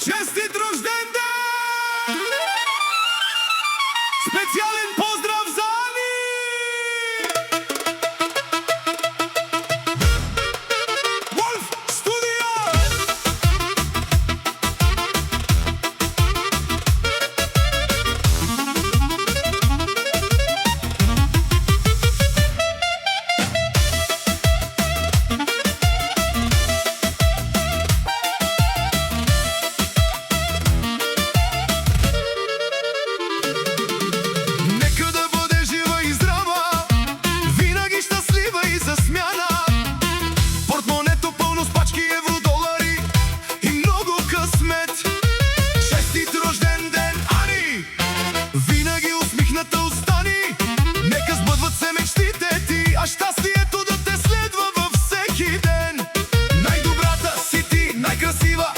Честит рожден ден! Специален поздрав за Ани! Wolf Studio! Нека да бъде жива и здрава, винаги щастлива и за смяна. Портмонето пълно с пачки евродолари и много късмет. Честит рожден ден, Ани! Винаги усмихната остани. Нека сбъдват се мечтите ти, а щастието да те следва във всеки ден. Най-добрата си ти, най-красива